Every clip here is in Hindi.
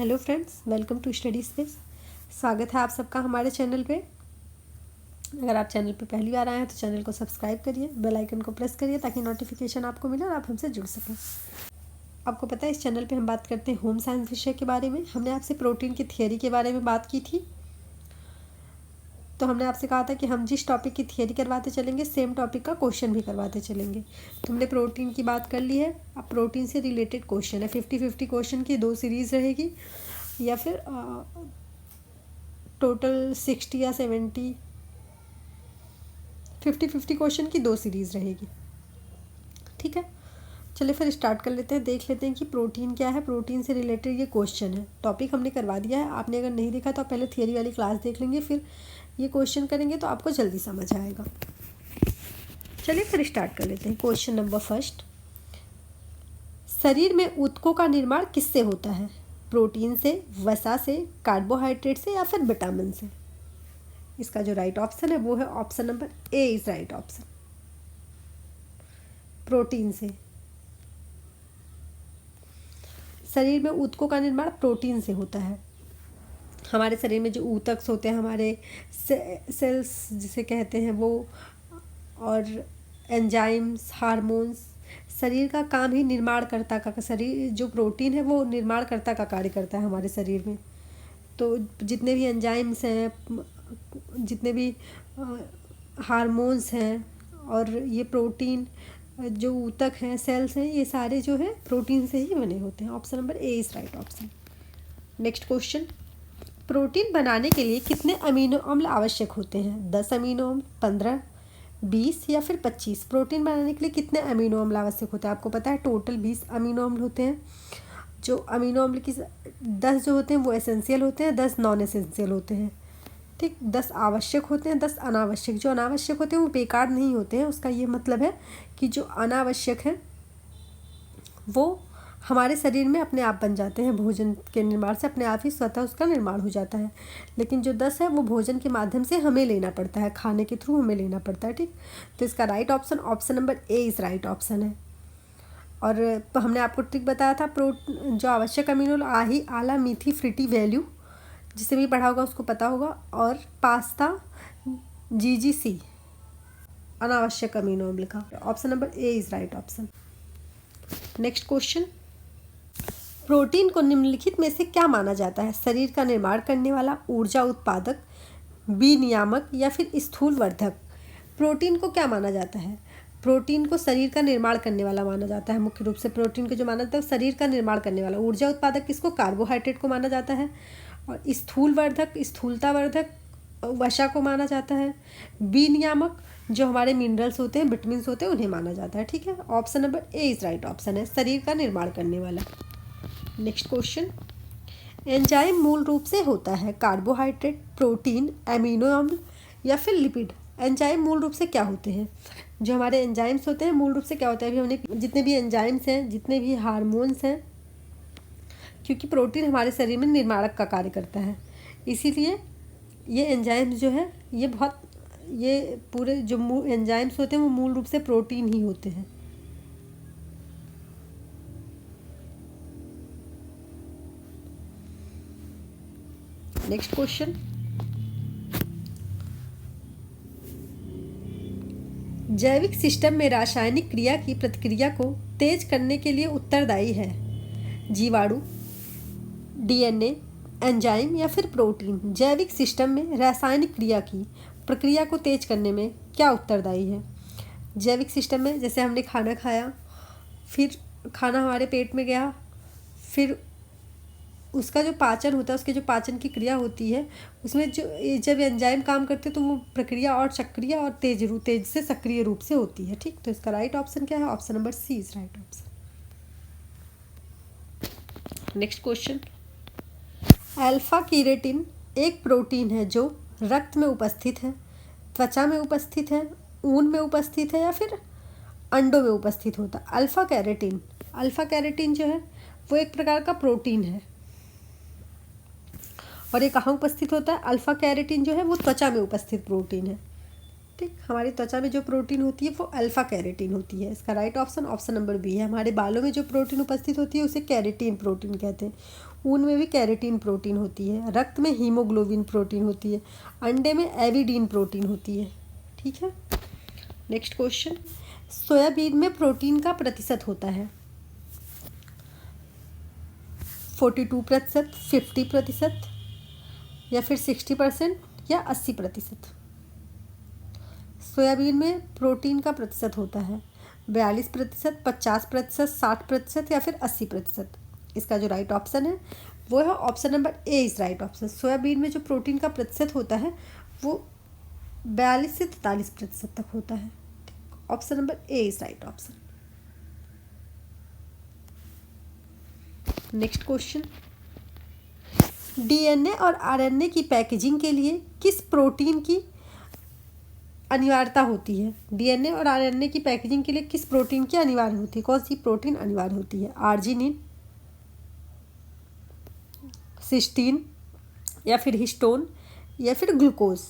Hello friends, welcome to study space. स्वागत है आप सबका हमारे चैनल पे। अगर आप चैनल पे पहली बार आए हैं तो चैनल को सब्सक्राइब करिए, बेल आइकन को प्रेस करिए ताकि नोटिफिकेशन आपको मिले और आप हमसे जुड़ सकें। आपको पता है इस चैनल पे हम बात करते हैं होम साइंस विषय के बारे में। हमने आपसे प्रोटीन की थियोरी के बारे में बात की थी। तो हमने आपसे कहा था कि हम जिस टॉपिक की थियोरी करवाते चलेंगे सेम टॉपिक का क्वेश्चन भी करवाते चलेंगे। तो हमने प्रोटीन की बात कर ली है। अब प्रोटीन से रिलेटेड क्वेश्चन है। 50-50 क्वेश्चन की 2 सीरीज़ रहेगी या फिर टोटल 60 या 70 50-50 क्वेश्चन की 2 सीरीज़ रहेगी। ठीक है, चलिए फिर स्टार्ट कर लेते हैं। देख लेते हैं कि प्रोटीन क्या है। प्रोटीन से रिलेटेड ये क्वेश्चन है। टॉपिक हमने करवा दिया है। आपने अगर नहीं देखा तो आप पहले थियरी वाली क्लास देख लेंगे, फिर ये क्वेश्चन करेंगे तो आपको जल्दी समझ आएगा। चलिए फिर स्टार्ट कर लेते हैं। क्वेश्चन नंबर फर्स्ट, शरीर में ऊतकों का निर्माण किससे होता है? प्रोटीन से, वसा से, कार्बोहाइड्रेट से या फिर विटामिन से? इसका जो राइट ऑप्शन है वो है option number A is right option, protein से। शरीर में ऊतकों का निर्माण प्रोटीन से होता है। हमारे शरीर में जो ऊतक होते हैं, हमारे सेल्स जिसे कहते हैं वो, और एंजाइम्स, हार्मोन्स, शरीर का काम ही निर्माणकर्ता का, शरीर जो प्रोटीन है वो निर्माणकर्ता का कार्य करता है हमारे शरीर में। तो जितने भी एंजाइम्स हैं, जितने भी हार्मोन्स हैं, और ये प्रोटीन जो ऊतक हैं, सेल्स हैं, ये सारे जो है प्रोटीन से ही बने होते हैं। Option number A is right option. Next question, protein बनाने के लिए कितने अमीनो अम्ल आवश्यक होते हैं? 10 अमीनो अम्ल, 15, 20 या फिर 25? प्रोटीन बनाने के लिए कितने अमीनो अम्ल आवश्यक होते हैं? आपको पता है टोटल 20 अमीनो अम्ल होते हैं। जो अमीनो अम्ल की 10 जो होते हैं वो एसेंशियल होते हैं, 10 नॉन एसेंशियल होते हैं। ठीक, 10 आवश्यक होते हैं, 10 अनावश्यक। जो अनावश्यक होते हैं वो बेकार नहीं होते हैं। उसका ये मतलब है कि जो अनावश्यक है वो हमारे शरीर में अपने आप बन जाते हैं, भोजन के निर्माण से अपने आप ही स्वतः उसका निर्माण हो जाता है। लेकिन जो 10 है वो भोजन के माध्यम से हमें लेना पड़ता है, खाने के थ्रू हमें लेना पड़ता है। ठीक, तो इसका right option option number A is right option है। और हमने आपको ट्रिक बताया था, जो आवश्यक अमीनो आही, आला, मीथी, फ्रिटी, वैल्यू, जिसे भी पढ़ा होगा उसको पता होगा, और पास्ता, GGC, अनावश्यक अमीनो अम्ल का। Option number A is right option. Next question, protein को निम्नलिखित में से क्या माना जाता है? शरीर का निर्माण करने वाला, ऊर्जा उत्पादक, विनियामक या फिर स्थूल वर्धक? प्रोटीन को क्या माना जाता है? प्रोटीन को शरीर का निर्माण करने वाला माना जाता है। मुख्य रूप से प्रोटीन को जो माना जाता है शरीर का निर्माण करने वाला। ऊर्जा उत्पादक किसको? कार्बोहाइड्रेट को माना जाता है। और स्थूल वर्धक, स्थूलता वर्धक वसा को माना जाता है। विनियामक जो हमारे मिनरल्स होते हैं, विटामिन्स होते हैं, उन्हें माना जाता है। ठीक है, option number A is right option है, शरीर का निर्माण करने वाला। नेक्स्ट क्वेश्चन, एंजाइम मूल रूप से होता है कार्बोहाइड्रेट, प्रोटीन, एमिनो अम्ल या फिर लिपिड? एंजाइम मूल रूप से क्या होते हैं? जो हमारे एंजाइम्स होते हैं मूल रूप से क्या होता है? अभी हमने जितने भी एंजाइम्स हैं, जितने भी हार्मोन्स हैं, क्योंकि प्रोटीन हमारे शरीर में निर्माणक का कार्य करता है, इसीलिए ये एंजाइम्स जो है ये पूरे जो एंजाइम्स होते हैं वो मूल रूप से प्रोटीन ही होते हैं। नेक्स्ट क्वेश्चन, जैविक सिस्टम में रासायनिक क्रिया की प्रतिक्रिया को तेज करने के लिए उत्तरदायी है? जीवाणु, DNA, एंजाइम या फिर प्रोटीन? जैविक सिस्टम में रासायनिक क्रिया की प्रक्रिया को तेज करने में क्या उत्तरदायी है? जैविक सिस्टम में जैसे हमने खाना खाया, फिर खाना हमारे पेट में गया, फिर उसका जो पाचन होता है, उसके जो पाचन की क्रिया होती है, उसमें जो जब एंजाइम काम करते हैं तो वो प्रक्रिया और सक्रिय और तेज से सक्रिय रूप से होती है। ठीक, तो इसका राइट ऑप्शन क्या है? Option number C is right option. Next question, alpha keratin एक प्रोटीन है जो रक्त में उपस्थित है, त्वचा में उपस्थित है, ऊन में उपस्थित है या फिर अंडों में उपस्थित होता है? अल्फा कैरेटीन जो है वो एक प्रकार का प्रोटीन है, और ये कहाँ उपस्थित होता है? अल्फा कैरेटीन जो है वो त्वचा में उपस्थित प्रोटीन है। ठीक, हमारी त्वचा में जो प्रोटीन होती है वो अल्फा कैरेटीन होती है। इसका right option option number B है। हमारे बालों में जो प्रोटीन उपस्थित होती है उसे कैरेटीन प्रोटीन कहते हैं। ऊन में भी कैरेटीन प्रोटीन होती है। रक्त में हीमोग्लोबिन प्रोटीन होती है। अंडे में एविडीन प्रोटीन होती है। ठीक है, नेक्स्ट क्वेश्चन, सोयाबीन में प्रोटीन का प्रतिशत होता है 42%, 50% या फिर 60% या 80%। सोयाबीन में प्रोटीन का प्रतिशत होता है 42%, 50%, 60% या फिर 80%। इसका जो राइट ऑप्शन है वो है option number A is right option. Soybean में जो प्रोटीन का प्रतिशत होता है वो 42 से 43% तक होता है। Option number A is right option. Next question, DNA और आरएनए की पैकेजिंग के लिए किस प्रोटीन की अनिवार्यता होती है? डीएनए और आरएनए की पैकेजिंग के लिए किस प्रोटीन की अनिवार्य होती है? कौन सी प्रोटीन अनिवार्य होती है? आर्जिनिन, सिस्टीन या फिर हिस्टोन या फिर ग्लूकोज।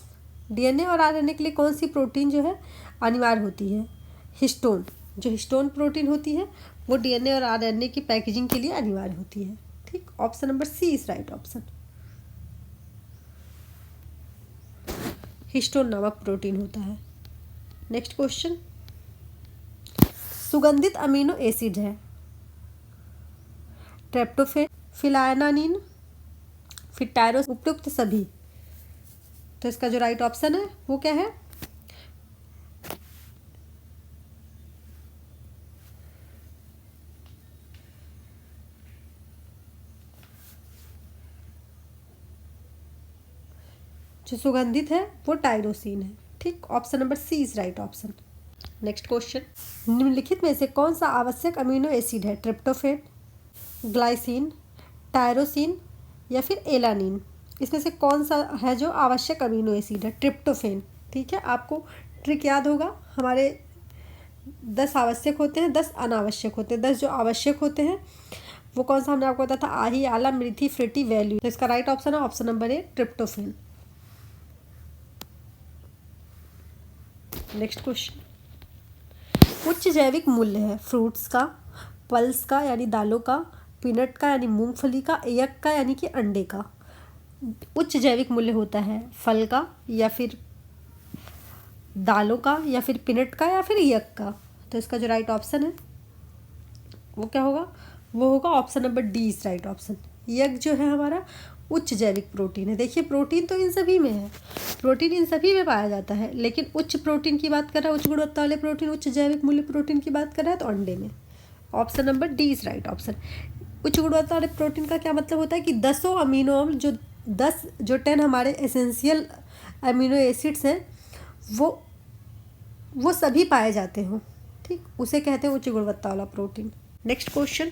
डीएनए और आरएनए के लिए कौन सी प्रोटीन जो है अनिवार्य होती है? हिस्टोन। जो हिस्टोन प्रोटीन होती है वो डीएनए और आरएनए की पैकेजिंग के लिए अनिवार्य होती है। ठीक, option number C is right option. Histone नामक प्रोटीन होता है। नेक्स्ट क्वेश्चन, सुगंधित अमीनो एसिड है ट्रिप्टोफैन, फिनाइलानीन, फिर टायरोस, उपयुक्त सभी। तो इसका जो राइट ऑप्शन है वो क्या है? जो सुगंधित है वो टायरोसिन है। ठीक, option number C is right option. Next question, निम्नलिखित में से कौन सा आवश्यक अमीनो एसिड है? ट्रिप्टोफैन, ग्लाइसिन, टायरोसिन या फिर एलानिन। इसमें से कौन सा है जो आवश्यक अमीनो एसिड है? ट्रिप्टोफैन। ठीक है, आपको ट्रिक याद होगा, हमारे 10 आवश्यक होते हैं, 10 अनावश्यक होते हैं। 10 जो आवश्यक होते हैं वो कौन सा हमने आपको बताया था? आही, आला, मेथी, फ्रूटी, वैल्यू। तो इसका राइट ऑप्शन है option number A tryptophan. Next question, उच्च जैविक मूल्य है फ्रूट्स का, पल्स का यानी दालों का, पीनट का यानी मूंगफली का, एग का यानी कि अंडे का। उच्च जैविक मूल्य होता है फल का या फिर दालों का या फिर पीनट का या फिर एग का। तो इसका जो राइट ऑप्शन है वो क्या होगा? वो होगा option number D is right option. Egg जो है हमारा उच्च जैविक प्रोटीन है। देखिए, प्रोटीन तो इन सभी में है, प्रोटीन इन सभी में पाया जाता है, लेकिन उच्च प्रोटीन की बात कर रहा है, उच्च गुणवत्ता वाले प्रोटीन, उच्च जैविक मूल्य प्रोटीन की बात कर रहा है तो अंडे में। Option number D is right option. उच्च गुणवत्ता वाले प्रोटीन का क्या मतलब होता है कि 10 अमीनो अम्ल जो 10 हमारे एसेंशियल अमीनो एसिड्स हैं वो सभी पाए जाते हों। ठीक, उसे कहते हैं उच्च गुणवत्ता वाला protein. Next question,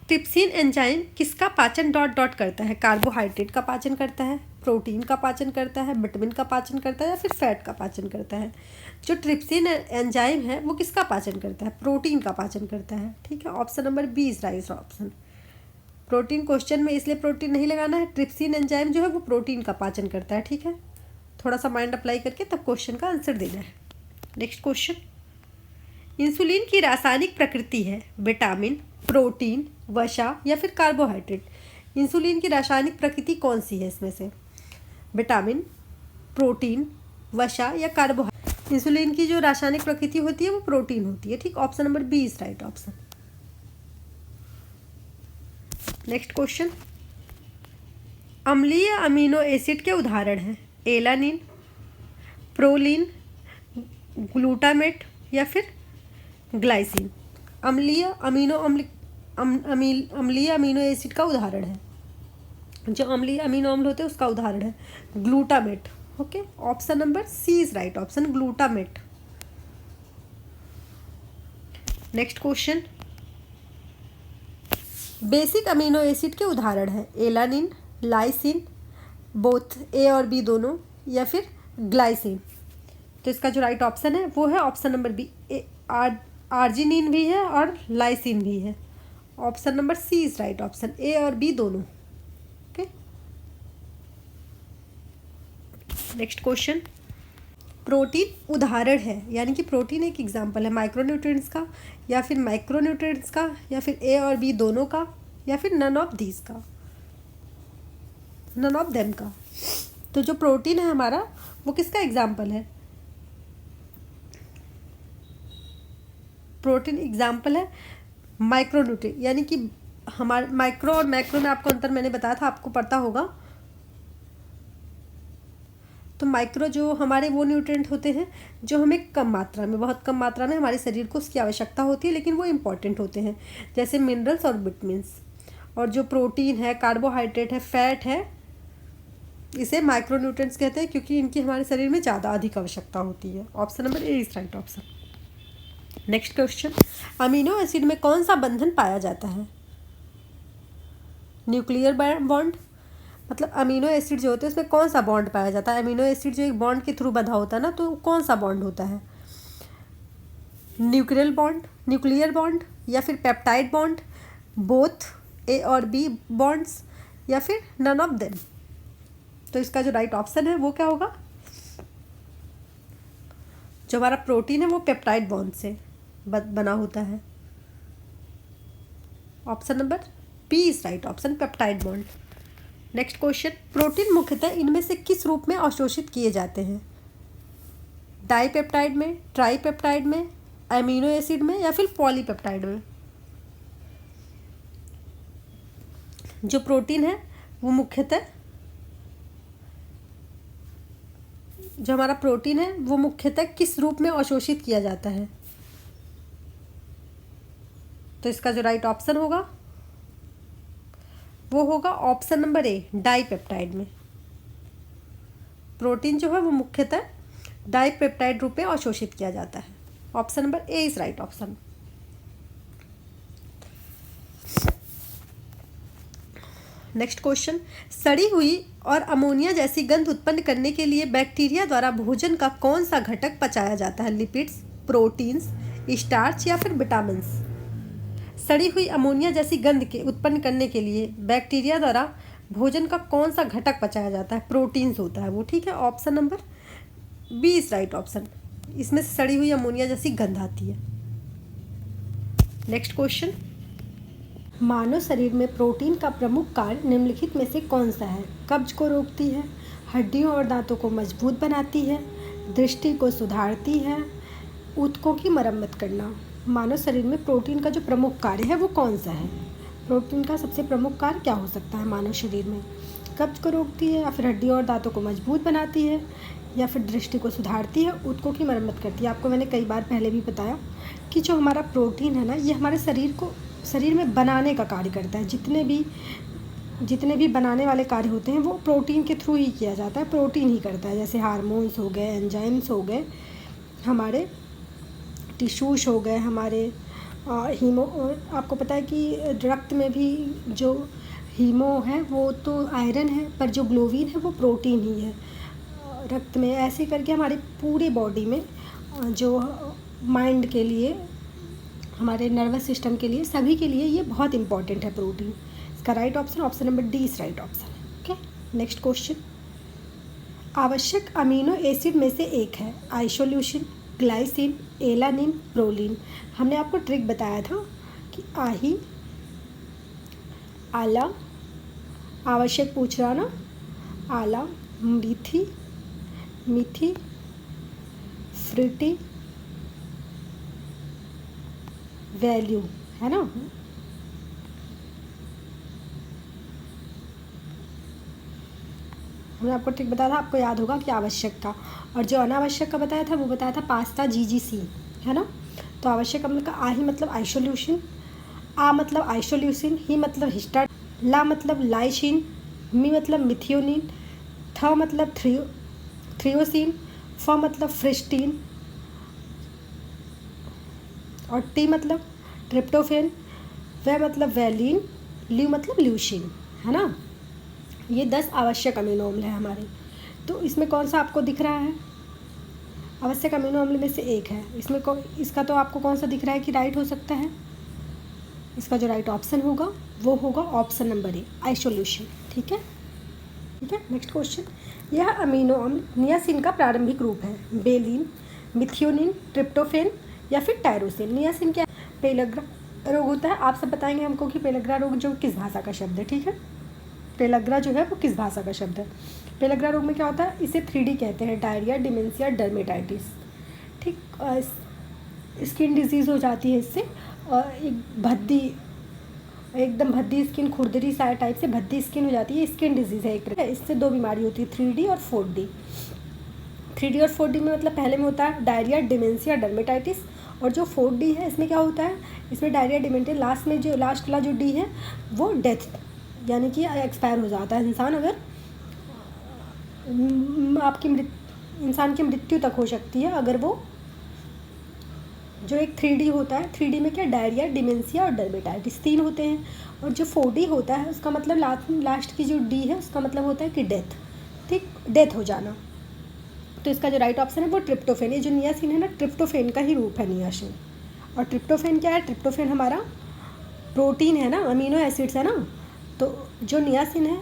trypsin enzyme किसका पाचन डॉट डॉट करता है? कार्बोहाइड्रेट का पाचन करता है, प्रोटीन का पाचन करता है, विटामिन का पाचन करता है या फिर फैट का पाचन करता है? जो ट्रिप्सिन एंजाइम है वो किसका पाचन करता है? प्रोटीन का पाचन करता है। ठीक है, option number B is right option. Protein question में इसलिए प्रोटीन नहीं लगाना है, ट्रिप्सिन एंजाइम जो है वो प्रोटीन का पाचन करता है। ठीक है, थोड़ा सा माइंड अप्लाई करके तब क्वेश्चन का आंसर देना है। नेक्स्ट क्वेश्चन, इंसुलिन की रासायनिक प्रकृति है विटामिन, प्रोटीन, वसा या फिर कार्बोहाइड्रेट। इंसुलिन की रासायनिक प्रकृति कौन सी है इसमें से? विटामिन, प्रोटीन, वसा या कार्बोहाइड्रेट। इंसुलिन की जो रासायनिक प्रकृति होती है वो प्रोटीन होती है। ठीक, option number B is right option. Next question, अम्लीय अमीनो एसिड के उदाहरण हैं एलानिन, प्रोलीन, ग्लूटामेट या फिर ग्लाइसिन। अम्लीय अमीनो एसिड का उदाहरण है, जो अम्लीय अमीनो अम्ल होते हैं उसका उदाहरण है glutamate. Okay, option number C is right option, glutamate. Next question, basic amino acid के उदाहरण है एलानिन, लाइसिन, बोथ ए और बी दोनों, या फिर ग्लाइसिन। तो इसका जो राइट ऑप्शन है वो है ऑप्शन नंबर बी, आर्जिनिन भी है और लाइसिन भी है। Option number C is right option, A और बी दोनों। ओके, नेक्स्ट क्वेश्चन, प्रोटीन उदाहरण है, यानी कि प्रोटीन एक एग्जाम्पल है माइक्रोन्यूट्रिएंट्स का, या फिर माइक्रोन्यूट्रिएंट्स का, या फिर ए और बी दोनों का, या फिर नन ऑफ दीज का, नन ऑफ देम का। तो जो प्रोटीन है हमारा वो किसका एग्जाम्पल है? प्रोटीन एग्जाम्पल है माइक्रोन्यूट्रिएंट, यानी कि हमारे माइक्रो और मैक्रो में आपको अंतर मैंने बताया था, आपको पता होगा। तो माइक्रो जो हमारे वो न्यूट्रिएंट होते हैं जो हमें कम मात्रा में, बहुत कम मात्रा में हमारे शरीर को उसकी आवश्यकता होती है, लेकिन वो इम्पॉर्टेंट होते हैं, जैसे मिनरल्स और विटामिन्स। और जो प्रोटीन है, कार्बोहाइड्रेट है, फैट है, इसे माइक्रोन्यूट्रिएंट्स कहते हैं, क्योंकि इनकी हमारे शरीर में ज़्यादा अधिक आवश्यकता होती है। Option number A is right option. Next question, amino acid में कौन सा बंधन पाया जाता है? न्यूक्लियर बॉन्ड, मतलब अमीनो एसिड जो होते हैं उसमें कौन सा बॉन्ड पाया जाता है? अमीनो एसिड जो एक बॉन्ड के थ्रू बंधा होता है ना, तो कौन सा बॉन्ड होता है? न्यूक्लियर बॉन्ड, या फिर पेप्टाइड बॉन्ड, बोथ ए और बी बॉन्ड्स, या फिर नन ऑफ देम। तो इसका जो राइट ऑप्शन है वो क्या होगा? जो हमारा प्रोटीन है वो पेप्टाइड बॉन्ड से बना होता है। Option number B is right option, peptide bond. Next question, protein मुख्यतः इनमें से किस रूप में अवशोषित किए जाते हैं? डाइपेप्टाइड में, ट्राइपेप्टाइड में, अमीनो एसिड में, या फिर पॉलीपेप्टाइड में? जो प्रोटीन है वो मुख्यतः, जो हमारा प्रोटीन है वो मुख्यतः किस रूप में अवशोषित किया जाता है? तो इसका जो राइट ऑप्शन होगा वो होगा ऑप्शन नंबर ए, डाइपेप्टाइड में। प्रोटीन जो है वो मुख्यतः डाइपेप्टाइड रूप में अवशोषित किया जाता है। Option number A is right option. Next question, सड़ी हुई और अमोनिया जैसी गंध उत्पन्न करने के लिए बैक्टीरिया द्वारा भोजन का कौन सा घटक पचाया जाता है? लिपिड्स, प्रोटीन्स, स्टार्च, या फिर विटामिन्स? सड़ी हुई अमोनिया जैसी गंध के उत्पन्न करने के लिए बैक्टीरिया द्वारा भोजन का कौन सा घटक पचाया जाता है? प्रोटीन्स होता है वो, ठीक है। Option number B is right option, इसमें से सड़ी हुई अमोनिया जैसी गंध आती है। नेक्स्ट क्वेश्चन, मानव शरीर में प्रोटीन का प्रमुख कार्य निम्नलिखित में से कौन सा है? कब्ज को रोकती है, हड्डियों और दांतों को मजबूत बनाती है, दृष्टि को सुधारती है, ऊतकों की मरम्मत करना। मानव शरीर में प्रोटीन का जो प्रमुख कार्य है वो कौन सा है? प्रोटीन का सबसे प्रमुख कार्य क्या हो सकता है मानव शरीर में? कब्ज को रोकती है, या फिर हड्डियों और दांतों को मजबूत बनाती है, या फिर दृष्टि को सुधारती है, ऊतकों की मरम्मत करती है। आपको मैंने कई बार पहले भी बताया कि जो हमारा प्रोटीन है ना, ये हमारे शरीर में बनाने का कार्य करता है। जितने भी बनाने वाले कार्य होते हैं वो प्रोटीन के थ्रू ही किया जाता है, प्रोटीन ही करता है। जैसे हार्मोन्स हो गए, एंजाइम्स हो गए, हमारे टिश्यूज हो गए, हमारे हीमो, आपको पता है कि रक्त में भी जो हीमो है वो तो आयरन है, पर जो ग्लोबिन है वो प्रोटीन ही है रक्त में। ऐसे करके हमारी पूरी बॉडी में, जो माइंड के लिए, हमारे नर्वस सिस्टम के लिए, सभी के लिए ये बहुत इंपॉर्टेंट है प्रोटीन। इसका right option, option number D is right option. Okay, next question, आवश्यक अमीनो एसिड में से एक है आइसोल्यूसिन, ग्लाइसिन, एलानिन, प्रोलीन। हमने आपको ट्रिक बताया था कि आही, आला, आवश्यक पूछ रहा ना, आला, मिथी, फ्रूटी, वैल्यू, है ना। हमने आपको ट्रिक बताया था, आपको याद होगा कि आवश्यक का, और जो अनावश्यक का बताया था वो बताया था पास्ता GGC, है ना। तो आवश्यक अम्ल का आ ही मतलब आइसोल्यूसिन, आ मतलब आइसोल्यूसिन, ही मतलब हिस्टा, ला मतलब लाइसिन, मी मतलब मिथियोनिन, थ मतलब थ्रियोसिन, फ मतलब फ्रिस्टीन, और टी मतलब ट्रिप्टोफेन, व मतलब वैलिन, ल्यू मतलब ल्यूसिन, है ना। ये 10 आवश्यक अमीनो अम्ल है हमारे। तो इसमें कौन सा आपको दिख रहा है? आवश्यक अमीनो अम्ल में से एक है। इसका तो आपको कौन सा दिख रहा है कि राइट हो सकता है? इसका जो राइट ऑप्शन होगा वो होगा ऑप्शन नंबर ए, आइसोल्यूशन, ठीक है। ठीक है। नेक्स्ट क्वेश्चन, यह अमीनो अम्ल नियासिन का प्रारंभिक रूप है, बेलिन, मिथियोनिन, ट्रिप्टोफेन या फिर टायरोसिन। नियासिन क्या है? पेलग्रा रोग होता है। आप सब बताएंगे हमको कि पेलग्रा रोग जो किस भाषा का शब्द है। ठीक है, पेलग्रा जो है वो किस भाषा का शब्द है। पेलग्रा रोग में क्या होता है? इसे 3D कहते हैं, डायरिया, डिमेंशिया, डर्मेटाइटिस। ठीक, स्किन डिजीज़ हो जाती है इससे, और एक भद्दी, एकदम भद्दी स्किन, खुरदरी सा टाइप से भद्दी स्किन हो जाती है, स्किन डिजीज़ है एक। इससे 2 बीमारी होती है, 3D और 4D। 3D और 4D में मतलब पहले में होता है डायरिया, डिमेंशिया, डर्मेटाइटिस, और जो 4D है इसमें क्या होता है? इसमें डायरिया, डिमेंशिया, लास्ट में जो लास्ट वाला जो D है वो डेथ, यानी कि एक्सपायर हो जाता है इंसान। अगर इंसान की मृत्यु तक हो सकती है अगर वो, जो एक 3D होता है, 3D में क्या, डायरिया, डिमेंशिया और डर्मेटाइटिस 3 होते हैं, और जो 4D होता है उसका मतलब लास्ट की जो D है उसका मतलब होता है कि डेथ। ठीक, डेथ हो जाना। तो इसका जो राइट ऑप्शन है वो ट्रिप्टोफेन। ये जो नियासिन है ना, ट्रिप्टोफेन का ही रूप है नियासिन। और ट्रिप्टोफेन क्या है? ट्रिप्टोफेन हमारा प्रोटीन है ना, अमीनो एसिड्स है ना, तो जो नियासिन है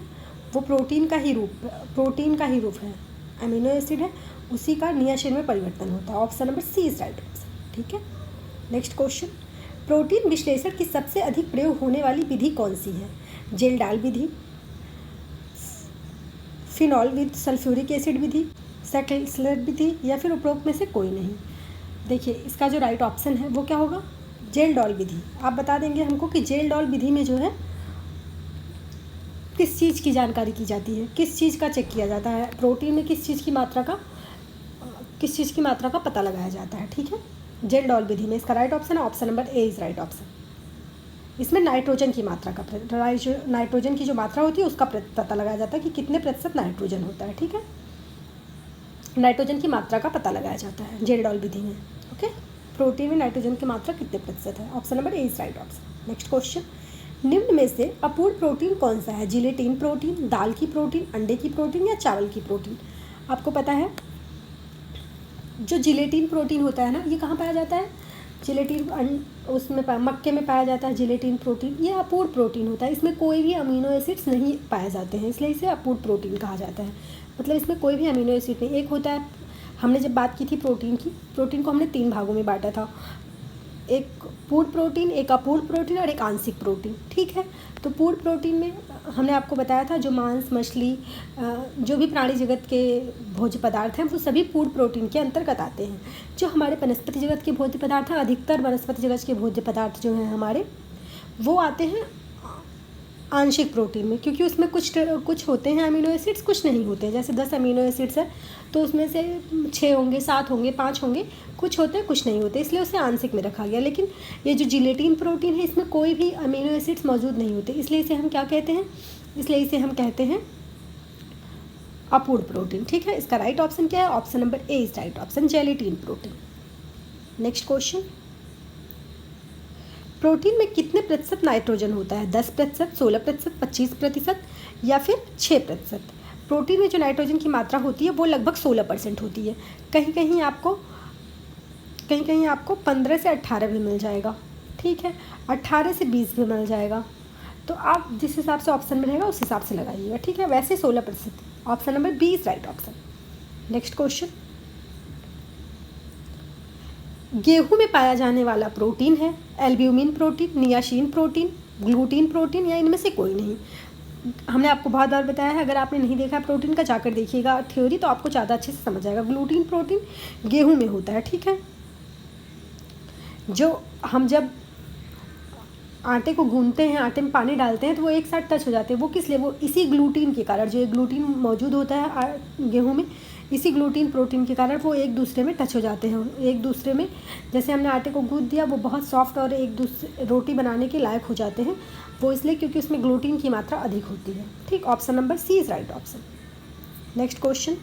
वो प्रोटीन का ही रूप है, अमीनो एसिड है, उसी का नियासिन में परिवर्तन होता है। Option number C is right option. ठीक है। नेक्स्ट क्वेश्चन, प्रोटीन विश्लेषण की सबसे अधिक प्रयोग होने वाली विधि कौन सी है? जेल डाल विधि, फिनॉल विद सल्फ्यूरिक एसिड विधि, सेकेल्सलर विधि, या फिर उपरोक्त में से कोई नहीं। देखिए, इसका जो राइट ऑप्शन है वो क्या होगा? जेल डॉल विधि। आप बता देंगे हमको कि जेल डॉल विधि में जो है किस चीज़ की जानकारी की जाती है, किस चीज़ का चेक किया जाता है, प्रोटीन में किस चीज़ की मात्रा का पता लगाया जाता है। ठीक है, जेल डॉल विधि में इसका राइट ऑप्शन है option number A is right option. इसमें नाइट्रोजन की जो मात्रा होती है उसका पता लगाया जाता है कि कितने प्रतिशत नाइट्रोजन होता है। ठीक है, नाइट्रोजन की मात्रा का पता लगाया जाता है जेल डॉल विधि में। ओके, प्रोटीन में नाइट्रोजन की मात्रा कितने प्रतिशत है? Option number A is right option. Next question, निम्न में से अपूर्ण प्रोटीन कौन सा है? जिलेटिन प्रोटीन, दाल की प्रोटीन, अंडे की प्रोटीन या चावल की प्रोटीन? आपको पता है जो जिलेटिन प्रोटीन होता है ना, ये कहाँ पाया जाता है? जिलेटिन उसमें मक्के में पाया जाता है जिलेटिन प्रोटीन। ये अपूर्ण प्रोटीन होता है, इसमें कोई भी अमीनो एसिड्स नहीं पाए जाते हैं, इसलिए इसे अपूर्ण प्रोटीन कहा जाता है। मतलब इसमें कोई भी अमीनो एसिड नहीं। एक होता है, हमने जब बात की थी प्रोटीन को हमने 3 भागों में बांटा था, एक पूर्ण प्रोटीन, एक अपूर्ण प्रोटीन और एक आंशिक प्रोटीन। ठीक है, तो पूर्ण प्रोटीन में हमने आपको बताया था जो मांस, मछली, जो भी प्राणी जगत के भोज्य पदार्थ हैं वो सभी पूर्ण प्रोटीन के अंतर्गत आते हैं। जो हमारे वनस्पति जगत के भोज्य पदार्थ हैं, अधिकतर वनस्पति जगत के भोज्य पदार्थ जो हैं हमारे, वो आते हैं आंशिक प्रोटीन में, क्योंकि उसमें कुछ होते हैं अमीनो एसिड्स, कुछ नहीं होते हैं। जैसे 10 अमीनो एसिड्स है तो उसमें से 6 होंगे, 7 होंगे, 5 होंगे, कुछ होते हैं, कुछ नहीं होते, इसलिए उसे आंशिक में रखा गया। लेकिन ये जो जिलेटिन प्रोटीन है इसमें कोई भी अमीनो एसिड्स मौजूद नहीं होते, इसलिए इसे हम क्या कहते हैं? इसलिए इसे हम कहते हैं अपूर्ण प्रोटीन। ठीक है, इसका राइट ऑप्शन क्या है? Option number A is right option, gelatin protein. Next question, protein में कितने प्रतिशत नाइट्रोजन होता है? 10%, 16%, 25% या फिर 6%? प्रोटीन में जो नाइट्रोजन की मात्रा होती है वो लगभग 16% होती है। कहीं कहीं आपको 15 से 18 भी मिल जाएगा। ठीक है, 18 से 20 भी मिल जाएगा, तो आप जिस हिसाब से ऑप्शन में रहेगा उस हिसाब से लगाइएगा। ठीक है, वैसे 16%, option number B is right option. Next question, गेहूं में पाया जाने वाला प्रोटीन है albumin protein, niacin protein, gluten protein या इनमें से कोई नहीं। हमने आपको बहुत बार बताया है, अगर आपने नहीं देखा प्रोटीन का जाकर देखिएगा थ्योरी, तो आपको ज़्यादा अच्छे से समझ आएगा। ग्लूटीन प्रोटीन गेहूं में होता है। ठीक है, जो हम जब आटे को गूंथते हैं, आटे में पानी डालते हैं तो वो एक साथ टच हो जाते हैं। वो किस लिए? वो इसी ग्लूटीन के कारण, जो ग्लूटीन मौजूद होता है गेहूं में, इसी ग्लूटीन प्रोटीन के कारण वो एक दूसरे में टच हो जाते हैं। एक दूसरे में, जैसे हमने आटे को गूंथ दिया, वो बहुत सॉफ्ट और एक दूसरे रोटी बनाने के लायक हो जाते हैं। वो इसलिए क्योंकि उसमें ग्लूटीन की मात्रा अधिक होती है। ठीक, option number C is right option. Next question,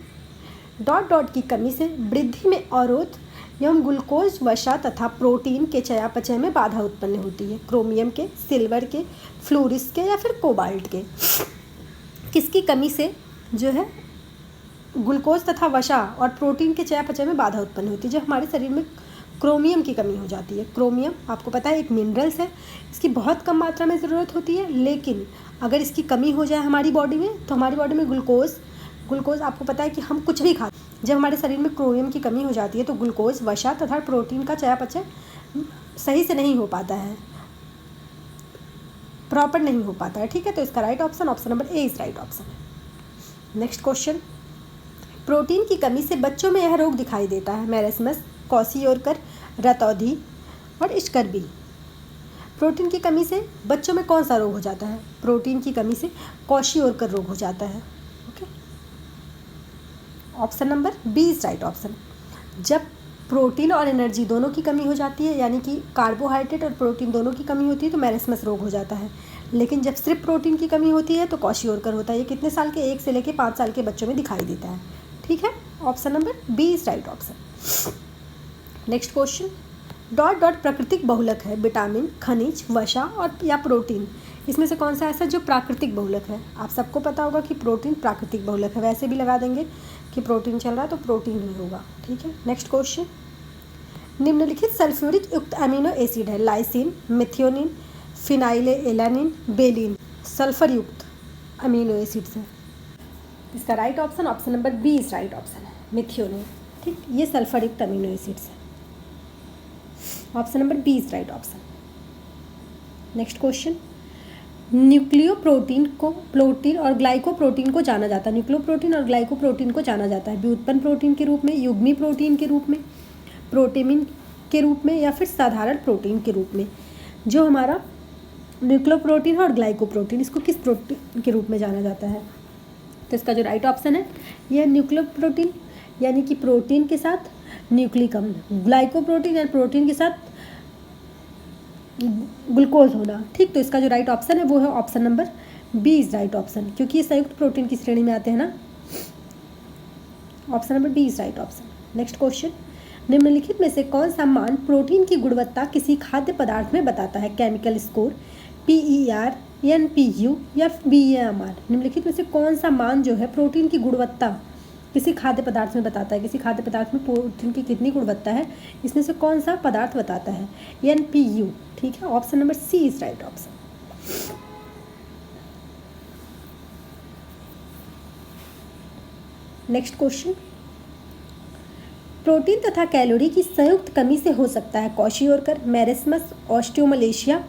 dot की कमी से वृद्धि में अवरोध एवं ग्लूकोज, वसा तथा प्रोटीन के चयापचय में बाधा उत्पन्न होती है। क्रोमियम के, सिल्वर के, फ्लोरिस के या फिर कोबाल्ट के? किसकी कमी से जो है ग्लूकोज तथा वसा और प्रोटीन के चयापचय में बाधा उत्पन्न होती है? जब हमारे शरीर में क्रोमियम की कमी हो जाती है। क्रोमियम आपको पता है एक मिनरल्स है, इसकी बहुत कम मात्रा में ज़रूरत होती है, लेकिन अगर इसकी कमी हो जाए हमारी बॉडी में तो हमारी बॉडी में ग्लूकोज आपको पता है कि हम कुछ भी खाते, जब हमारे शरीर में क्रोमियम की कमी हो जाती है तो ग्लूकोज, वसा तथा प्रोटीन का चयापचय सही से नहीं हो पाता है, प्रॉपर नहीं हो पाता है। ठीक है, तो इसका right option number A is right option. Next question, protein की कमी से बच्चों में यह रोग दिखाई देता है, मैरस्मस, क्वाशियोरकर, रतौंधी और स्कर्वी। प्रोटीन की कमी से बच्चों में कौन सा रोग हो जाता है? प्रोटीन की कमी से क्वाशियोरकर रोग हो जाता है। Okay, option number B is right option. जब प्रोटीन और एनर्जी दोनों की कमी हो जाती है, यानी कि कार्बोहाइड्रेट और प्रोटीन दोनों की कमी होती है, तो मैरस्मस रोग हो जाता है। लेकिन जब सिर्फ प्रोटीन की कमी होती है तो क्वाशियोरकर होता है। ये कितने साल के? 1 से लेकर 5 साल के बच्चों में दिखाई देता है। ठीक है, option number B is right option. Next question, dot dot प्राकृतिक बहुलक है, विटामिन, खनिज, वसा और या प्रोटीन। इसमें से कौन सा ऐसा जो प्राकृतिक बहुलक है? आप सबको पता होगा कि प्रोटीन प्राकृतिक बहुलक है, वैसे भी लगा देंगे कि प्रोटीन चल रहा है तो प्रोटीन ही होगा। ठीक है, नेक्स्ट क्वेश्चन, निम्नलिखित सल्फ्यूरिक युक्त अमीनो एसिड है, lysine, methionine, phenylalanine, valine. Sulphur युक्त अमीनो एसिड्स है। इसका right option number B is right option है, मिथियोनिन। ठीक, ये सल्फर युक्त अमीनो एसिड्स है। Option number B is right option. Next question, nucleoprotein को प्रोटीन और ग्लाइकोप्रोटीन को जाना जाता है, न्यूक्लियोप्रोटीन और ग्लाइकोप्रोटीन को जाना जाता है व्युत्पन्न प्रोटीन के रूप में, युग्मी प्रोटीन के रूप में, प्रोटीन के रूप में या फिर साधारण प्रोटीन के रूप में। जो हमारा न्यूक्लियोप्रोटीन और ग्लाइकोप्रोटीन, इसको किस प्रोटीन के रूप में जाना जाता है? तो इसका जो राइट ऑप्शन है यह न्यूक्लियोप्रोटीन, यानी कि प्रोटीन के साथ न्यूक्लिक अम्ल, ग्लाइकोप्रोटीन या प्रोटीन के साथ ग्लूकोज होना। ठीक, तो इसका जो राइट ऑप्शन है वो है option number B is right option, क्योंकि ये संयुक्त प्रोटीन की श्रेणी में आते हैं ना। Option number B is right option. Next question, निम्नलिखित में से कौन सा मान प्रोटीन की गुणवत्ता किसी खाद्य पदार्थ में बताता है? केमिकल स्कोर, PER, NPU या BAMR। निम्नलिखित में से कौन सा मान जो है प्रोटीन की गुणवत्ता किसी खाद्य पदार्थ में बताता है? किसी खाद्य पदार्थ में प्रोटीन की कितनी गुणवत्ता है, इसमें से कौन सा पदार्थ बताता है? NPU। ठीक है, option number C is right option. Next question, protein तथा कैलोरी की संयुक्त कमी से हो सकता है kwashiorkor, marasmus, osteomalacia,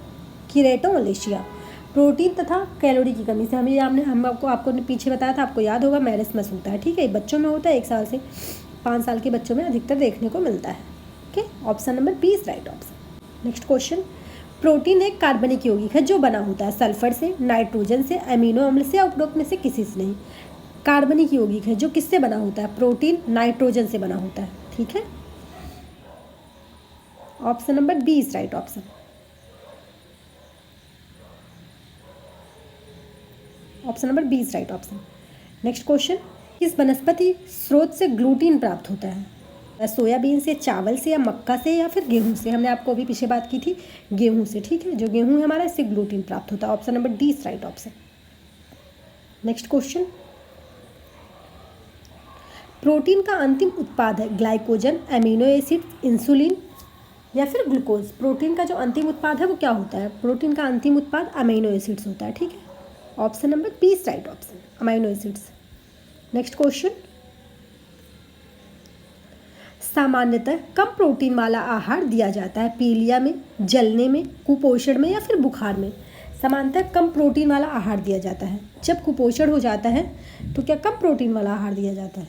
keratomalacia. Protein तथा कैलोरी की कमी से हम आपको पीछे बताया था, आपको याद होगा, मैरस्मस होता है। ठीक है, बच्चों में होता है, 1 साल से 5 साल के बच्चों में अधिकतर देखने को मिलता है। Okay, option number B is right option. Next question, protein एक कार्बनिक यौगिक है जो बना होता है सल्फर से, नाइट्रोजन से, अमीनो अम्ल से या उपरोक्त में से किसी से नहीं। कार्बनिक यौगिक है जो किससे बना होता है? प्रोटीन नाइट्रोजन से बना होता है। ठीक है, option number B is right option. Option number B is right option. Next question, किस वनस्पति स्रोत से ग्लूटीन प्राप्त होता है? सोयाबीन से, चावल से या मक्का से या फिर गेहूं से? हमने आपको अभी पीछे बात की थी गेहूं से। ठीक है, जो गेहूं है हमारा, इससे ग्लूटीन प्राप्त होता है। Option number D is right option. Next question, protein का अंतिम उत्पाद है ग्लाइकोजन, अमीनो एसिड, इंसुलिन या फिर ग्लूकोज। प्रोटीन का जो अंतिम उत्पाद है वो क्या होता है? प्रोटीन का अंतिम उत्पाद अमीनो एसिड्स होता है। ठीक है, option number B is right option, amino acids. Next question, सामान्यतः कम प्रोटीन वाला आहार दिया जाता है पीलिया में, जलने में, कुपोषण में या फिर बुखार में। सामान्यतः कम प्रोटीन वाला आहार दिया जाता है। जब कुपोषण हो जाता है तो क्या कम प्रोटीन वाला आहार दिया जाता है?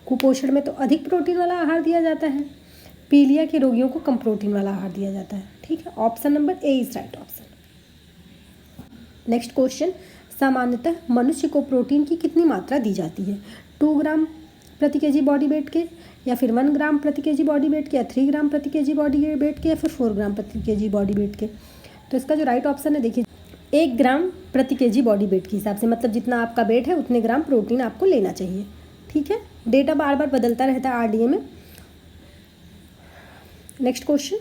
कुपोषण में तो अधिक प्रोटीन वाला आहार दिया जाता है, पीलिया के रोगियों को कम प्रोटीन वाला आहार दिया जाता है। ठीक है, option number A is right option. Next question, सामान्यतः मनुष्य को प्रोटीन की कितनी मात्रा दी जाती है? 2 ग्राम प्रति केजी बॉडी वेट के, या फिर 1 ग्राम प्रति केजी बॉडी वेट के, या 3 ग्राम प्रति केजी बॉडी वेट के, या फिर 4 ग्राम प्रति केजी बॉडी वेट के? तो इसका जो राइट ऑप्शन है, देखिए, 1 ग्राम प्रति केजी बॉडी वेट के हिसाब से, मतलब जितना आपका वेट है उतने ग्राम प्रोटीन आपको लेना चाहिए। ठीक है, डेटा बार बार बदलता रहता है RDA में। नेक्स्ट क्वेश्चन,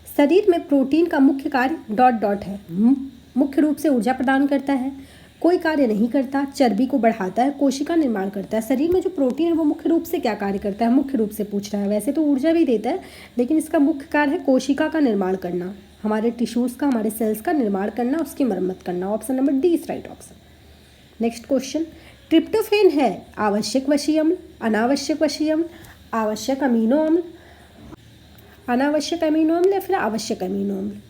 शरीर में प्रोटीन का मुख्य कार्य डॉट डॉट है, मुख्य रूप से ऊर्जा प्रदान करता है, कोई कार्य नहीं करता, चर्बी को बढ़ाता है, कोशिका निर्माण करता है। शरीर में जो प्रोटीन है वो मुख्य रूप से क्या कार्य करता है, मुख्य रूप से पूछ रहा है। वैसे तो ऊर्जा भी देता है, लेकिन इसका मुख्य कार्य है कोशिका का निर्माण करना, हमारे टिश्यूज़ का, हमारे सेल्स का निर्माण करना, उसकी मरम्मत करना। Option number D is right option. Next question, tryptophan है आवश्यक वशीय अम्ल, अनावश्यक वशीय अम्ल, आवश्यक अमीनो अम्ल, अनावश्यक अमीनो अम्ल या फिर आवश्यक अमीनो अम्ल।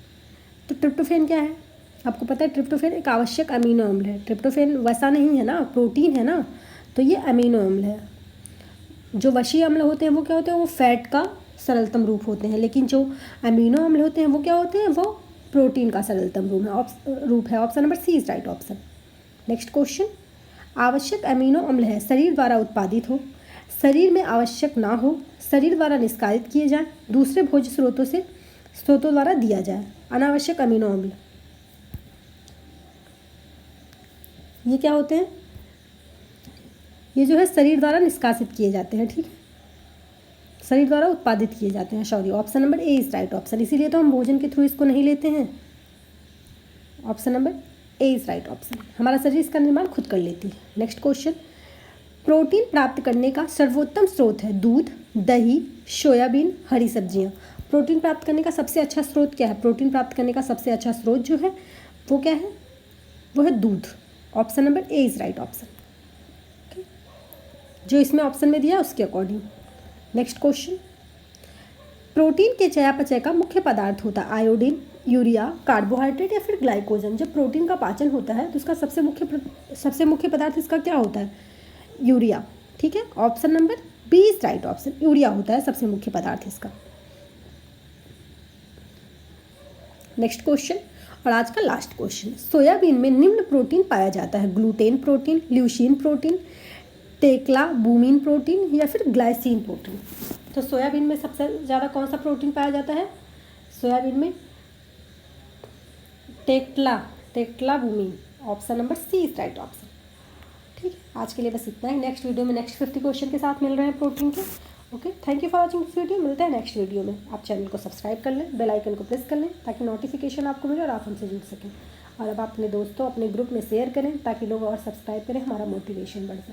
तो ट्रिप्टोफेन क्या है, आपको पता है ट्रिप्टोफेन एक आवश्यक अमीनो अम्ल है। ट्रिप्टोफेन वसा नहीं है ना, प्रोटीन है ना, तो ये अमीनो अम्ल है। जो वशीय अम्ल होते हैं वो क्या होते हैं, वो फैट का सरलतम रूप होते हैं, लेकिन जो अमीनो अम्ल होते हैं वो क्या होते हैं, वो प्रोटीन का सरलतम रूप है। Option number C is right option. Next question, आवश्यक अमीनो अम्ल है शरीर द्वारा उत्पादित हो, शरीर में आवश्यक ना हो, शरीर द्वारा निष्कासित किए जाए, दूसरे भोज्य स्रोतों द्वारा दिया जाए। अनावश्यक अमीनो अम्ल ये क्या होते हैं, ये जो है शरीर द्वारा निष्कासित किए जाते हैं, ठीक है, शरीर द्वारा उत्पादित किए जाते हैं, sorry. Option number A is right option, इसीलिए तो हम भोजन के थ्रू इसको नहीं लेते हैं। Option number A is right option, हमारा शरीर इसका निर्माण खुद कर लेती है। नेक्स्ट क्वेश्चन, प्रोटीन प्राप्त करने का सर्वोत्तम स्रोत है दूध, दही, सोयाबीन, हरी सब्जियां। प्रोटीन प्राप्त करने का सबसे अच्छा स्रोत क्या है, प्रोटीन प्राप्त करने का सबसे अच्छा स्रोत जो है वो क्या है, वो है दूध। Option number A is right option, जो इसमें ऑप्शन में दिया उसके अकॉर्डिंग। नेक्स्ट क्वेश्चन, प्रोटीन के चयापचय का मुख्य पदार्थ होता है आयोडीन, यूरिया, कार्बोहाइड्रेट या फिर ग्लाइकोजन। जब प्रोटीन का पाचन होता है तो उसका सबसे मुख्य पदार्थ इसका क्या होता है, यूरिया, ठीक है। Option number B is right option, urea होता है सबसे मुख्य पदार्थ इसका। नेक्स्ट क्वेश्चन और आज का लास्ट क्वेश्चन, सोयाबीन में निम्न प्रोटीन पाया जाता है, ग्लूटेन प्रोटीन, ल्यूसीन प्रोटीन, टेक्ला बूमिन प्रोटीन या फिर ग्लाइसिन प्रोटीन। तो सोयाबीन में सबसे ज़्यादा कौन सा प्रोटीन पाया जाता है, सोयाबीन में टेक्ला बूमिन। Option number C is right option, ठीक है। आज के लिए बस इतना ही, नेक्स्ट वीडियो में नेक्स्ट 50 क्वेश्चन के साथ मिल रहे हैं प्रोटीन के। Okay, thank you for watching this video. मिलते हैं नेक्स्ट वीडियो में। आप चैनल को सब्सक्राइब कर लें, बेल आइकन को प्रेस कर लें ताकि नोटिफिकेशन आपको मिले और आप हमसे जुड़ सकें। और अब आप अपने दोस्तों, अपने ग्रुप में शेयर करें ताकि लोग और सब्सक्राइब करें, हमारा मोटिवेशन बढ़ सके।